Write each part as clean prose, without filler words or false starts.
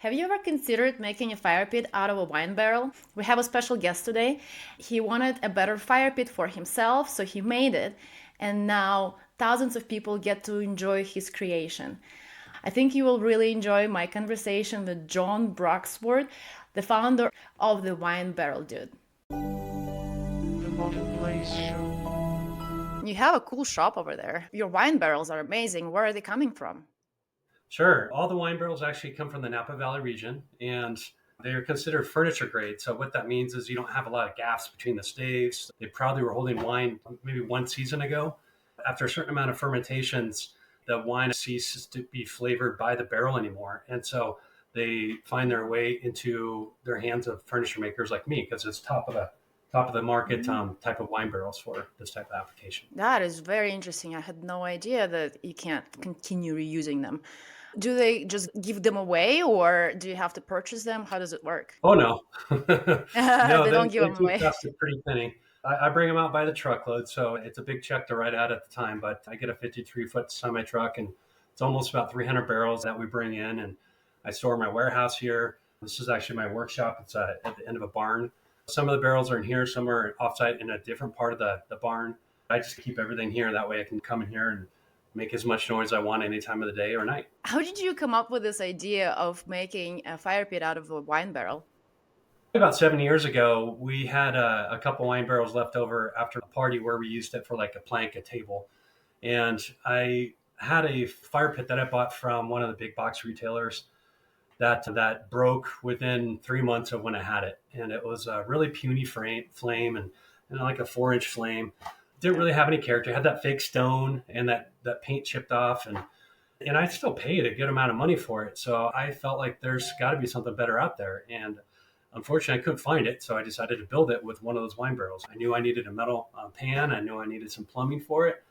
Have you ever considered making a fire pit out of a wine barrel? We have a special guest today. He wanted a better fire pit for himself, so he made it, and now thousands of people get to enjoy his creation. I think you will really enjoy my conversation with John Bruxvoort, the founder of the Wine Barrel Dude. You have a cool shop over there. Your wine barrels are amazing. Where are they coming from? Sure. All the wine barrels actually come from the Napa Valley region and they're considered furniture grade. So what that means is you don't have a lot of gaps between the staves. They probably were holding wine maybe one season ago. After a certain amount of fermentations, the wine ceases to be flavored by the barrel anymore. And so they find their way into their hands of furniture makers like me because it's top of the market type of wine barrels for this type of application. That is very interesting. I had no idea that you can't continue reusing them. Do they just give them away or do you have to purchase them? How does it work? Oh no, no, They they, don't give they them do away. cost a pretty penny. I bring them out by the truckload, so it's a big check to write out at the time. But I get a 53-foot semi truck, and it's almost about 300 barrels that we bring in, and I store in my warehouse here. This is actually my workshop. It's at the end of a barn. Some of the barrels are in here, some are offsite in a different part of the barn. I just keep everything here. That way I can come in here and make as much noise I want any time of the day or night. How did you come up with this idea of making a fire pit out of a wine barrel? About 7 years ago, we had a couple wine barrels left over after a party where we used it for like a plank, a table. And I had a fire pit that I bought from one of the big box retailers that broke within 3 months of when I had it. And it was a really puny flame and like a 4-inch flame. Didn't really have any character. It had that fake stone and that paint chipped off. And I still paid a good amount of money for it. So I felt like there's got to be something better out there. And unfortunately, I couldn't find it. So I decided to build it with one of those wine barrels. I knew I needed a metal pan. I knew I needed some plumbing for it.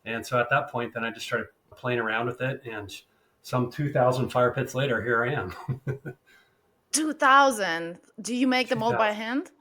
And so at that point, then I just started playing around with it. And some 2,000 fire pits later, here I am. 2000. Do you make them all by 2,000. hand?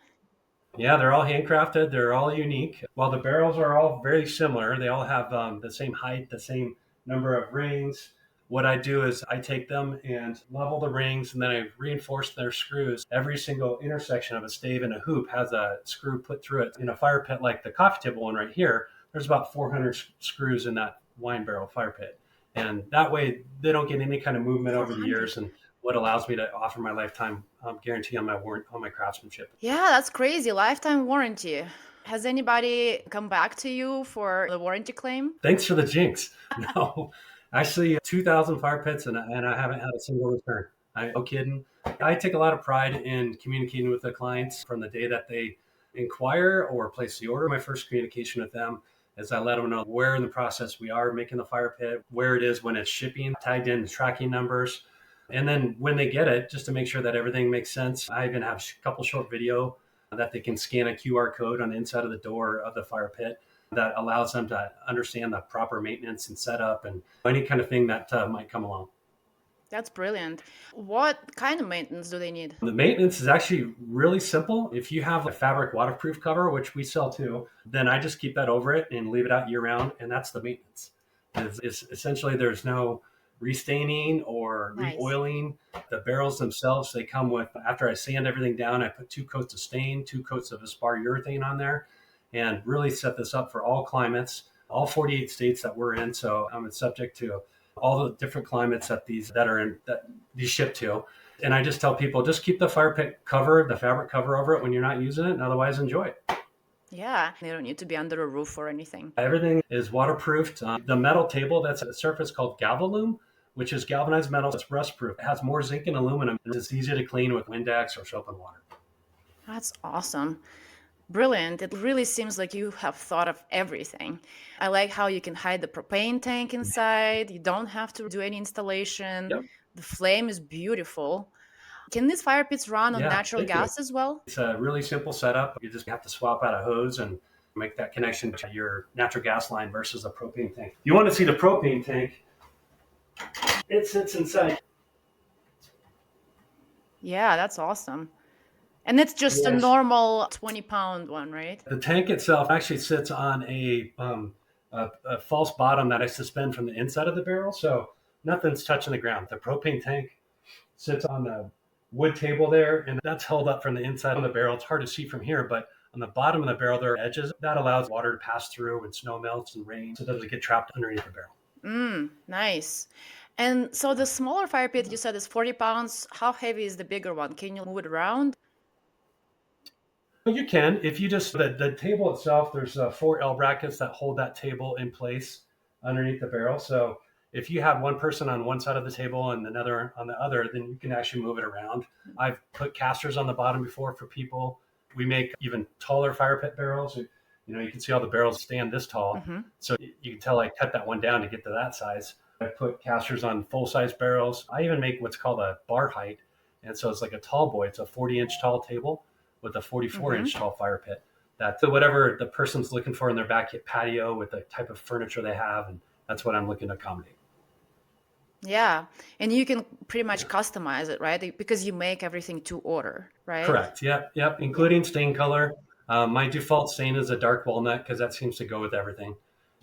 Yeah, they're all handcrafted. They're all unique. While the barrels are all very similar, they all have the same height, the same number of rings. What I do is I take them and level the rings and then I reinforce their screws. Every single intersection of a stave and a hoop has a screw put through it. In a fire pit like the coffee table one right here, there's about 400 screws in that wine barrel fire pit. And that way they don't get any kind of movement over the 400. years and what allows me to offer my lifetime guarantee on my craftsmanship. Yeah, that's crazy. Lifetime warranty. Has anybody come back to you for the warranty claim? Thanks for the jinx. No, actually, 2,000 fire pits, and I haven't had a single return. No kidding. I take a lot of pride in communicating with the clients from the day that they inquire or place the order. My first communication with them is I let them know where in the process we are making the fire pit, where it is when it's shipping, tagged in tracking numbers. And then when they get it, just to make sure that everything makes sense, I even have a couple short video that they can scan a QR code on the inside of the door of the fire pit that allows them to understand the proper maintenance and setup and any kind of thing that might come along. That's brilliant. What kind of maintenance do they need? The maintenance is actually really simple. If you have a fabric waterproof cover, which we sell too, then I just keep that over it and leave it out year round. And that's the maintenance. Is essentially there's no restaining or Nice. re-oiling. The barrels themselves, they come with, after I sand everything down, I put 2 coats of stain, 2 coats of Aspar urethane on there and really set this up for all climates, all 48 states that we're in. So I'm subject to all the different climates that these ship to. And I just tell people, just keep the fire pit cover, the fabric cover over it when you're not using it, and otherwise enjoy it. Yeah, they don't need to be under a roof or anything. Everything is waterproofed. The metal table, that's a surface called Galvalume, which is galvanized metal. It's rust proof. It has more zinc and aluminum. And it's easy to clean with Windex or soap and water. That's awesome. Brilliant. It really seems like you have thought of everything. I like how you can hide the propane tank inside. You don't have to do any installation. Yep. The flame is beautiful. Can these fire pits run on Yeah, natural they do. gas as well? It's a really simple setup. You just have to swap out a hose and make that connection to your natural gas line versus a propane tank. You want to see the propane tank? It sits inside. Yeah, that's awesome. And it's just a Yes. normal 20-pound one, right? The tank itself actually sits on a false bottom that I suspend from the inside of the barrel, so nothing's touching the ground. The propane tank sits on the wood table there, and that's held up from the inside of the barrel. It's hard to see from here, but on the bottom of the barrel, there are edges that allows water to pass through when snow melts and rain, so it doesn't get trapped underneath the barrel. Nice. And so the smaller fire pit you said is 40 pounds. How heavy is the bigger one? Can you move it around? You can, if you just the table itself. There's four L brackets that hold that table in place underneath the barrel. So if you have one person on one side of the table and another on the other, then you can actually move it around. I've put casters on the bottom before for people. We make even taller fire pit barrels. You can see all the barrels stand this tall. So you can tell I cut that one down to get to that size. I put casters on full size barrels. I even make what's called a bar height. And so it's like a tall boy. It's a 40-inch tall table with a 44-inch tall fire pit. That whatever the person's looking for in their back patio with the type of furniture they have, and that's what I'm looking to accommodate. Yeah. And you can pretty much customize it, right? Because you make everything to order, right? Correct. Yep. Including stain color. My default stain is a dark walnut because that seems to go with everything.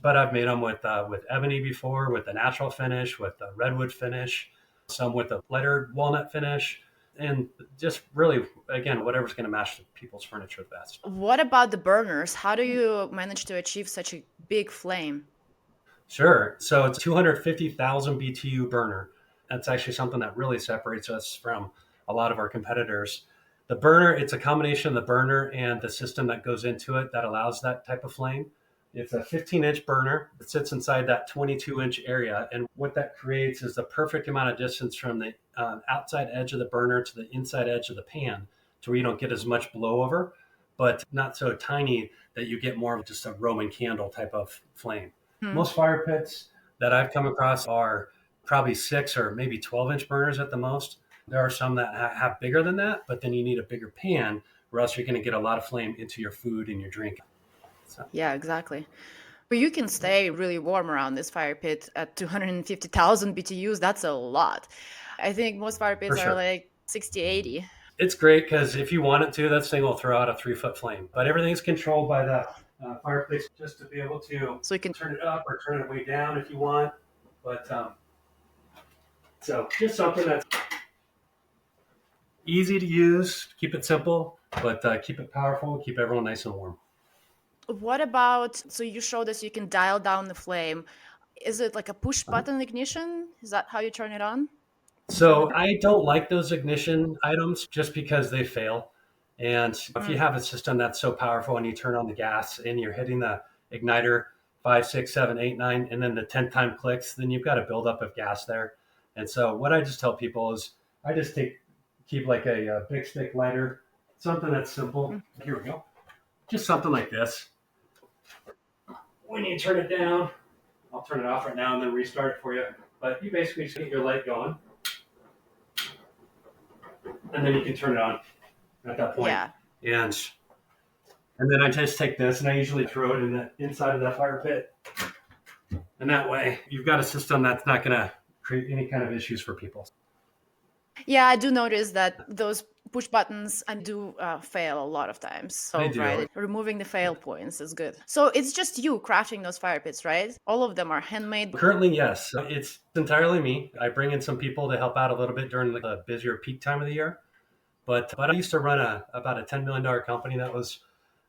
But I've made them with ebony before, with a natural finish, with a redwood finish, some with a lighter walnut finish, and just really, again, whatever's going to match people's furniture the best. What about the burners? How do you manage to achieve such a big flame? Sure. So it's 250,000 BTU burner. That's actually something that really separates us from a lot of our competitors. The burner, it's a combination of the burner and the system that goes into it that allows that type of flame. It's a 15-inch burner that sits inside that 22-inch area. And what that creates is the perfect amount of distance from the outside edge of the burner to the inside edge of the pan to where you don't get as much blowover, but not so tiny that you get more of just a Roman candle type of flame. Most fire pits that I've come across are probably 6 or maybe 12-inch burners at the most. There are some that have bigger than that, but then you need a bigger pan or else you're going to get a lot of flame into your food and your drink. So. Yeah, exactly. But you can stay really warm around this fire pit at 250,000 BTUs. That's a lot. I think most fire pits are like 60, 80. It's great because if you want it to, that thing will throw out a 3-foot flame. But everything's controlled by the fireplace just to be able to so you can turn it up or turn it way down if you want. But so just something that's easy to use, keep it simple, but keep it powerful, keep everyone nice and warm. What about, so you showed us you can dial down the flame. Is it like a push button ignition? Is that how you turn it on? So I don't like those ignition items just because they fail. And if you have a system that's so powerful and you turn on the gas and you're hitting the igniter 5, 6, 7, 8, 9, and then the 10th time clicks, then you've got a buildup of gas there. And so what I just tell people is I just keep like a big stick lighter, something that's simple. Here we go. Just something like this. When you turn it down, I'll turn it off right now and then restart it for you. But you basically just get your light going. And then you can turn it on at that point. Yeah. And then I just take this and I usually throw it in the inside of that fire pit. And that way you've got a system that's not going to create any kind of issues for people. Yeah, I do notice that those push buttons do fail a lot of times. So, right, removing the fail points is good. So it's just you crafting those fire pits, right? All of them are handmade? Currently, yes. It's entirely me. I bring in some people to help out a little bit during the busier peak time of the year. But I used to run about a $10 million company that was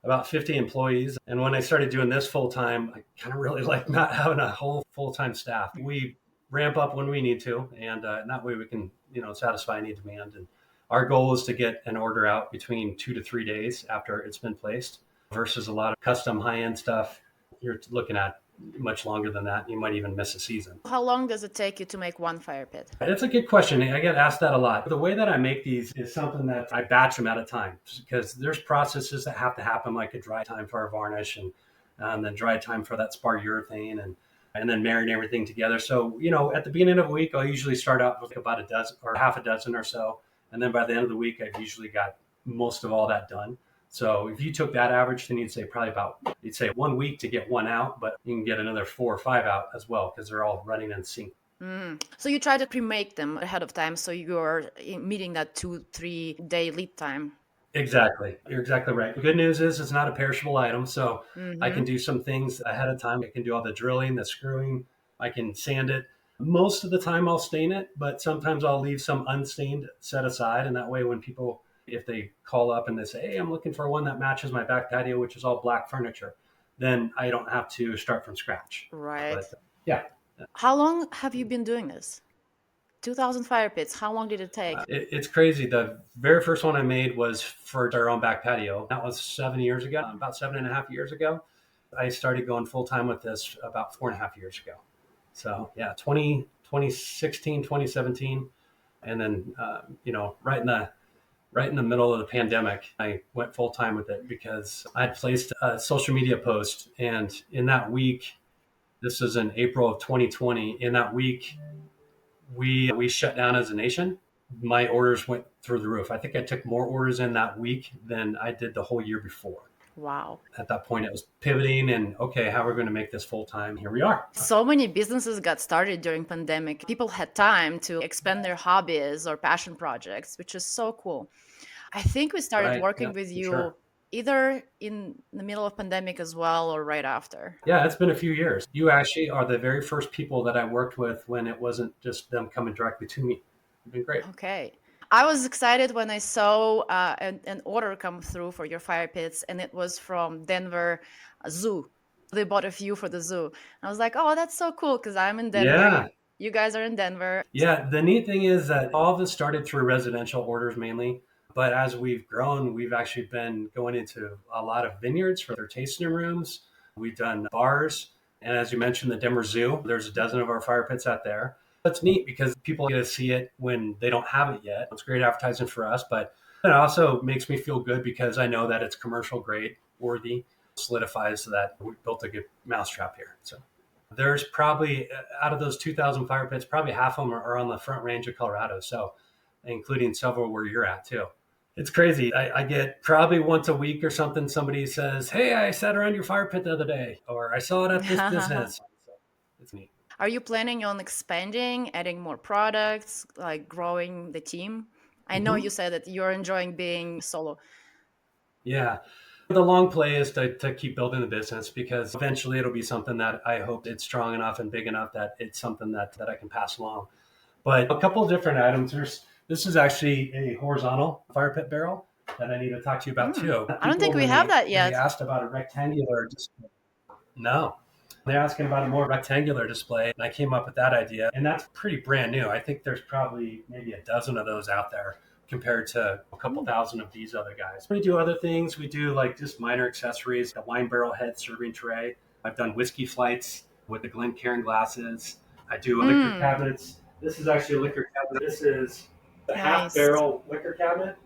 about 50 employees. And when I started doing this full time, I kind of really like not having a whole full-time staff. We ramp up when we need to, and that way we can, satisfy any demand. And our goal is to get an order out between 2 to 3 days after it's been placed versus a lot of custom high-end stuff. You're looking at much longer than that. You might even miss a season. How long does it take you to make one fire pit? That's a good question. I get asked that a lot. The way that I make these is something that I batch them at a time because there's processes that have to happen, like a dry time for our varnish and then dry time for that spar urethane and then marinate everything together. So, at the beginning of a week, I'll usually start out with about a dozen or half a dozen or so. And then by the end of the week, I've usually got most of all that done. So if you took that average, then you'd say 1 week to get one out, but you can get another 4 or 5 out as well because they're all running in sync. So you try to pre-make them ahead of time so you're meeting that 2-3 day lead time. Exactly. You're exactly right. The good news is it's not a perishable item. So I can do some things ahead of time. I can do all the drilling, the screwing. I can sand it. Most of the time I'll stain it, but sometimes I'll leave some unstained set aside. And that way, when people, if they call up and they say, hey, I'm looking for one that matches my back patio, which is all black furniture, then I don't have to start from scratch. Right. But yeah, How long have you been doing this? 2000 fire pits. How long did it take? it's crazy. The very first one I made was for our own back patio. That was 7 years ago, about 7.5 years ago. I started going full time with this about 4.5 years ago. So yeah, 2016, 2017. And then, right in the middle of the pandemic, I went full time with it because I had placed a social media post. And in that week, this was in April of 2020, in that week, we shut down as a nation. My orders went through the roof. I think I took more orders in that week than I did the whole year before. Wow. At that point, it was pivoting and okay, how are we going to make this full time? Here we are. So many businesses got started during pandemic. People had time to expand their hobbies or passion projects, which is so cool. I think we started Right. Yeah, working with for you sure. either in the middle of pandemic as well or right after. Yeah, it's been a few years. You actually are the very first people that I worked with when it wasn't just them coming directly to me. It's been great. Okay. I was excited when I saw an order come through for your fire pits, and it was from Denver Zoo. They bought a few for the zoo. I was like, oh, that's so cool because I'm in Denver. Yeah. You guys are in Denver. Yeah. The neat thing is that all of this started through residential orders mainly. But as we've grown, we've actually been going into a lot of vineyards for their tasting rooms. We've done bars. And as you mentioned, the Denver Zoo, there's a dozen of our fire pits out there. That's neat because people get to see it when they don't have it yet. It's great advertising for us, but it also makes me feel good because I know that it's commercial grade worthy, solidifies that we built a good mousetrap here. So there's probably out of those 2,000 fire pits, probably half of them are on the front range of Colorado. So including several where you're at too. It's crazy. I get probably once a week or something, somebody says, hey, I sat around your fire pit the other day, or I saw it at this business. So it's neat. Are you planning on expanding, adding more products, like growing the team? I know Mm-hmm. you said that you're enjoying being solo. Yeah. The long play is to keep building the business because eventually it'll be something that I hope it's strong enough and big enough that it's something that I can pass along. But a couple of different items. This is actually a horizontal fire pit barrel that I need to talk to you about Hmm. too. I don't think People, we when have that they yet. asked about a rectangular display, no, they're asking about a more rectangular display, and I came up with that idea, and that's pretty brand new. I think there's probably maybe a dozen of those out there compared to a couple thousand of these other guys. We do other things. We do like just minor accessories, a wine barrel head serving tray. I've done whiskey flights with the Glencairn glasses. I do liquor Mm, cabinets. This is actually a liquor cabinet. This is the half nice. barrel liquor cabinet.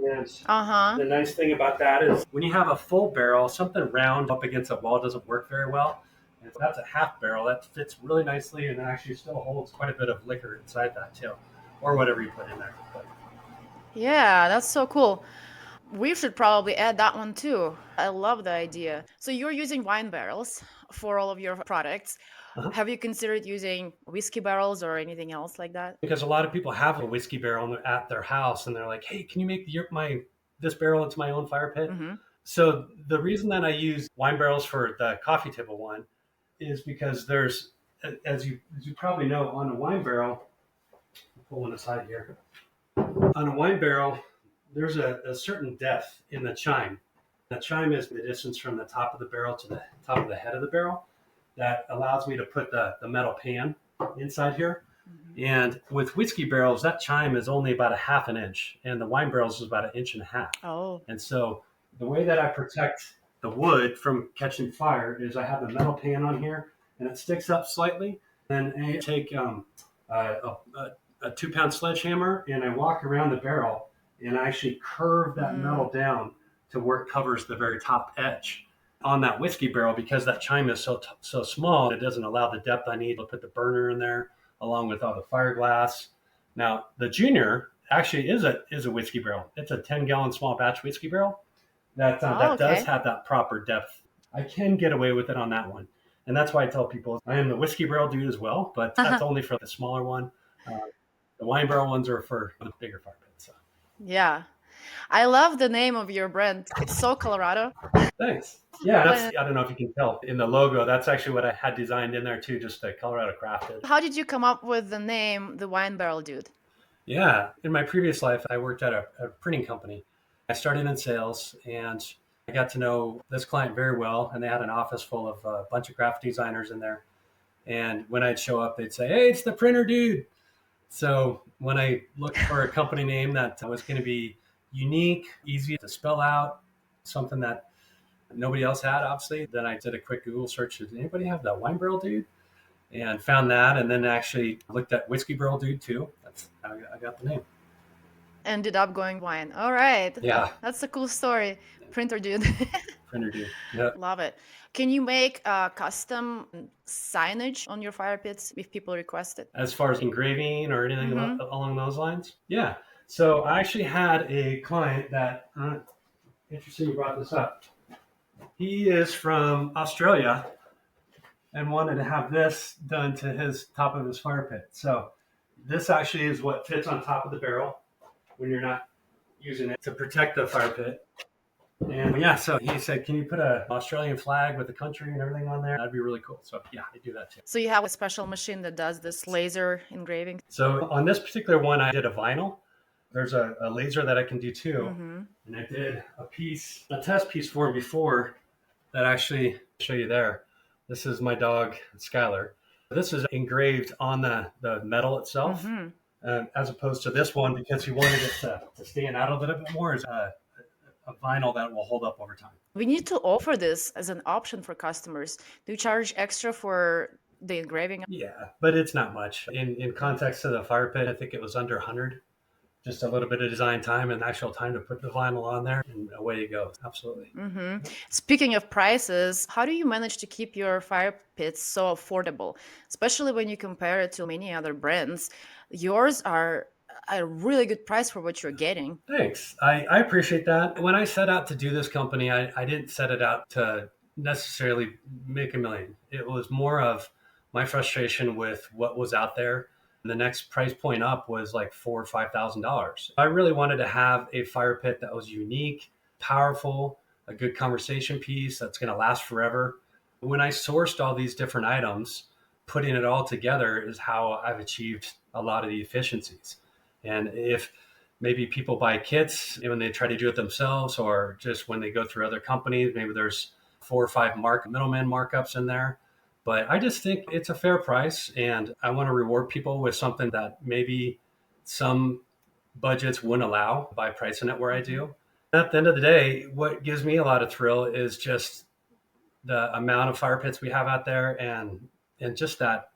And Uh-huh. the nice thing about that is when you have a full barrel, something round up against a wall doesn't work very well. And so that's a half barrel that fits really nicely and actually still holds quite a bit of liquor inside that too, or whatever you put in there. But Yeah, that's so cool. We should probably add that one too. I love the idea. So you're using wine barrels for all of your products. uh-huh. Have you considered using whiskey barrels or anything else like that? Because a lot of people have a whiskey barrel at their house and they're like, hey, can you make my this barrel into my own fire pit? Mm-hmm. So the reason that I use wine barrels for the coffee table one is because there's, as you probably know, on a wine barrel, I'll pull one aside here. On a wine barrel, there's a certain depth in the chime. The chime is the distance from the top of the barrel to the top of the head of the barrel that allows me to put the metal pan inside here. Mm-hmm. And with whiskey barrels, that chime is only about a half an inch, and the wine barrels is about an inch and a half. Oh. And so the way that I protect the wood from catching fire is I have the metal pan on here, and it sticks up slightly. And I take a, a 2 pound sledgehammer and I walk around the barrel and I actually curve that Mm. metal down to where it covers the very top edge on that whiskey barrel because that chime is so small. It doesn't allow the depth I need to put the burner in there along with all the fiberglass. Now the Junior actually is a whiskey barrel. It's a 10-gallon small batch whiskey barrel Oh, that does okay. have that proper depth. I can get away with it on that one, and that's why I tell people I am the whiskey barrel dude as well, but that's only for the smaller one. Uh, the wine barrel ones are for the bigger fire pits. So. Yeah. I love the name of your brand. It's so Colorado. Thanks. Yeah, that's, Uh, I don't know if you can tell in the logo, that's actually what I had designed in there too, just a Colorado crafted. How did you come up with the name, the Wine Barrel Dude? Yeah, in my previous life, I worked at a printing company. I started in sales and I got to know this client very well, and they had an office full of a bunch of graphic designers in there. And when I'd show up, they'd say, "Hey, it's the printer dude." So when I looked for a company name that was going to be unique, easy to spell out, something that nobody else had, obviously, then I did a quick Google search. Does anybody have that Wine Barrel Dude? And found that, and then actually looked at Whiskey Barrel Dude too. That's how I got the name. Ended up going wine. All right. Yeah, That's a cool story. Printer Dude. printer dude. Yep. Love it. Can you make custom signage on your fire pits if people request it? As far as engraving or anything Mm-hmm. along those lines, yeah. So I actually had a client that, interesting you brought this up. He is from Australia and wanted to have this done to his top of his fire pit. So this actually is what fits on top of the barrel when you're not using it to protect the fire pit. And yeah, so he said, "Can you put an Australian flag with the country and everything on there? That'd be really cool." So yeah, I do that too. So you have a special machine that does this laser engraving? So on this particular one, I did a vinyl. There's a laser that I can do too. Mm-hmm. And I did a test piece for him before that actually show you there. This is my dog, Skylar. This is engraved on the metal itself, Mm-hmm. as opposed to this one because he wanted it to stand out a little bit more as a vinyl that will hold up over time. We need to offer this as an option for customers. Do you charge extra for the engraving? Yeah, but it's not much. In context to the fire pit, I think it was under 100. Just a little bit of design time and actual time to put the vinyl on there, and away you go. Absolutely. Mm-hmm. Speaking of prices, how do you manage to keep your fire pits so affordable, especially when you compare it to many other brands? Yours are a really good price for what you're getting. Thanks. I appreciate that. When I set out to do this company, I didn't set it out to necessarily make a million. It was more of my frustration with what was out there. The next price point up was like $4,000 or $5,000. I really wanted to have a fire pit that was unique, powerful, a good conversation piece that's going to last forever. When I sourced all these different items, putting it all together is how I've achieved a lot of the efficiencies. And if maybe people buy kits when they try to do it themselves, or just when they go through other companies, maybe there's 4 or 5 middleman markups in there. But I just think it's a fair price, and I want to reward people with something that maybe some budgets wouldn't allow by pricing it where I Mhm. do. At the end of the day, what gives me a lot of thrill is just the amount of fire pits we have out there, and just that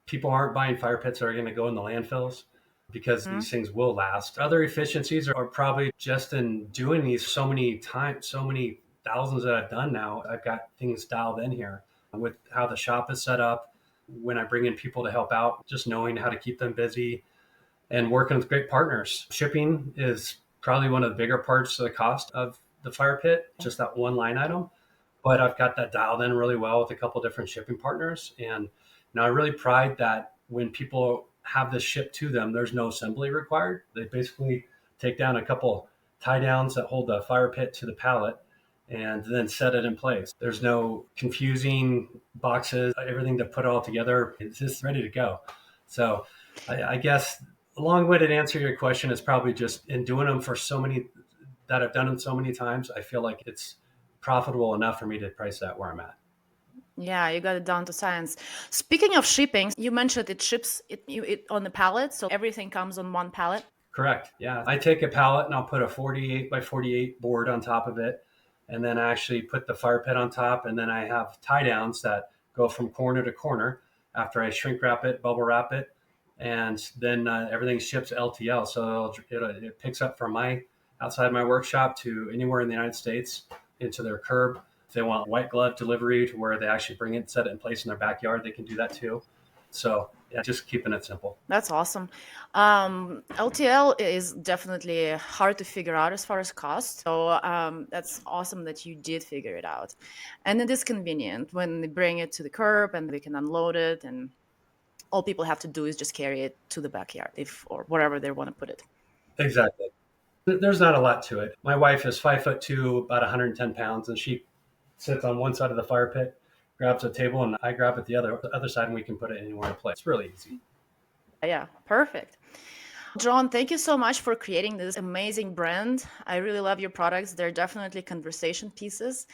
people aren't buying fire pits that are going to go in the landfills because Mhm. these things will last. Other efficiencies are probably just in doing these so many times, so many thousands that I've done now. I've got things dialed in here with how the shop is set up. When I bring in people to help out, just knowing how to keep them busy and working with great partners. Shipping is probably one of the bigger parts of the cost of the fire pit, just that one line item. But I've got that dialed in really well with a couple different shipping partners. And now I really pride that when people have this shipped to them, there's no assembly required. They basically take down a couple tie downs that hold the fire pit to the pallet and then set it in place. There's no confusing boxes, everything to put all together. It's just ready to go. So I guess a long-winded answer to your question is probably just in doing them for so many that I've done them so many times, I feel like it's profitable enough for me to price that where I'm at. Yeah, you got it down to science. Speaking of shipping, you mentioned it ships it on the pallet, so everything comes on one pallet. Correct. Yeah. I take a pallet and I'll put a 48 by 48 board on top of it. And then I actually put the fire pit on top. And then I have tie downs that go from corner to corner after I shrink wrap it, bubble wrap it. And then everything ships LTL. So it picks up from my outside my workshop to anywhere in the United States into their curb. If they want white glove delivery to where they actually bring it, set it in place in their backyard, they can do that too. So yeah, just keeping it simple. That's awesome. LTL is definitely hard to figure out as far as cost. So that's awesome that you did figure it out. And it is convenient when they bring it to the curb and they can unload it, and all people have to do is just carry it to the backyard if or wherever they want to put it. Exactly. There's not a lot to it. My wife is 5'2", about 110 pounds, and she sits on one side of the fire pit, grabs a table, and I grab it the other side, and we can put it anywhere in place. It's really easy. Yeah, perfect. John, thank you so much for creating this amazing brand. I really love your products. They're definitely conversation pieces.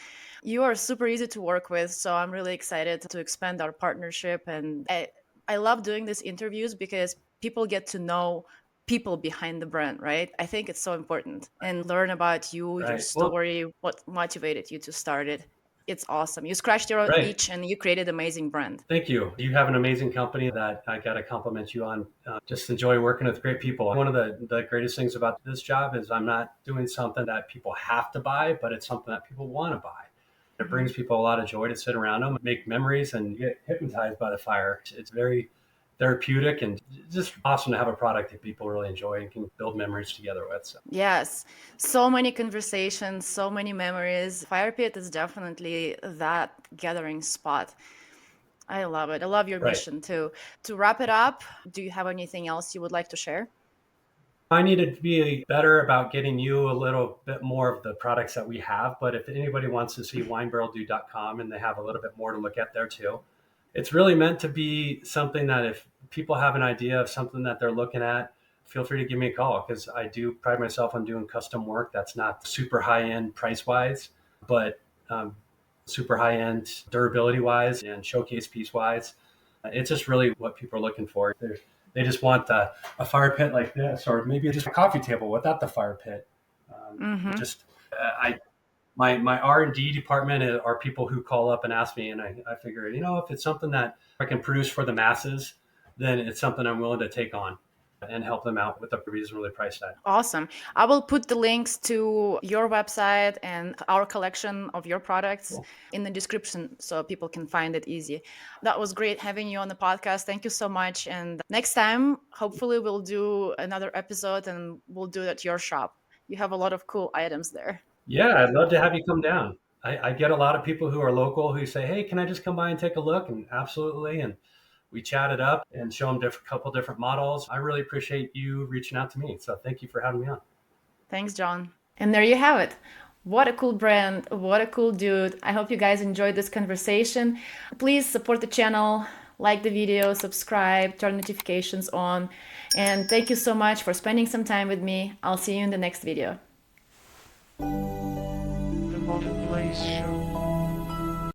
You are super easy to work with, so I'm really excited to expand our partnership. And I love doing these interviews because people get to know people behind the brand, right? I think it's so important and learn about you, your Right. Well, story, what motivated you to start it. It's awesome. You scratched your own right. itch and you created an amazing brand. Thank you. You have an amazing company that I got to compliment you on. Just enjoy working with great people. One of the greatest things about this job is I'm not doing something that people have to buy, but it's something that people want to buy. It Mhm. brings people a lot of joy to sit around them, make memories, and get hypnotized by the fire. It's very therapeutic and just awesome to have a product that people really enjoy and can build memories together with. So, Yes, so many conversations, so many memories. Fire pit is definitely that gathering spot. I love it. I love your right. mission too. To wrap it up, do you have anything else you would like to share? I need to be better about getting you a little bit more of the products that we have. But if anybody wants to see winebarreldo.com, and they have a little bit more to look at there too, it's really meant to be something that if people have an idea of something that they're looking at, feel free to give me a call, because I do pride myself on doing custom work that's not super high end price wise, but super high end durability wise and showcase piece wise. It's just really what people are looking for. They just want a fire pit like this, or maybe just a coffee table without the fire pit. Mm-hmm. Just I my R&D department are people who call up and ask me, and I figure, if it's something that I can produce for the masses, then it's something I'm willing to take on and help them out with a reasonably priced item. Awesome. I will put the links to your website and our collection of your products Cool. in the description so people can find it easy. That was great having you on the podcast. Thank you so much. And next time, hopefully, we'll do another episode and we'll do it at your shop. You have a lot of cool items there. Yeah, I'd love to have you come down. I get a lot of people who are local who say, "Hey, can I just come by and take a look?" And absolutely, and we chat it up and show them couple different models. I really appreciate you reaching out to me. So thank you for having me on. Thanks, John. And there you have it. What a cool brand. What a cool dude. I hope you guys enjoyed this conversation. Please support the channel, like the video, subscribe, turn notifications on. And thank you so much for spending some time with me. I'll see you in the next video. The Moment Place Show.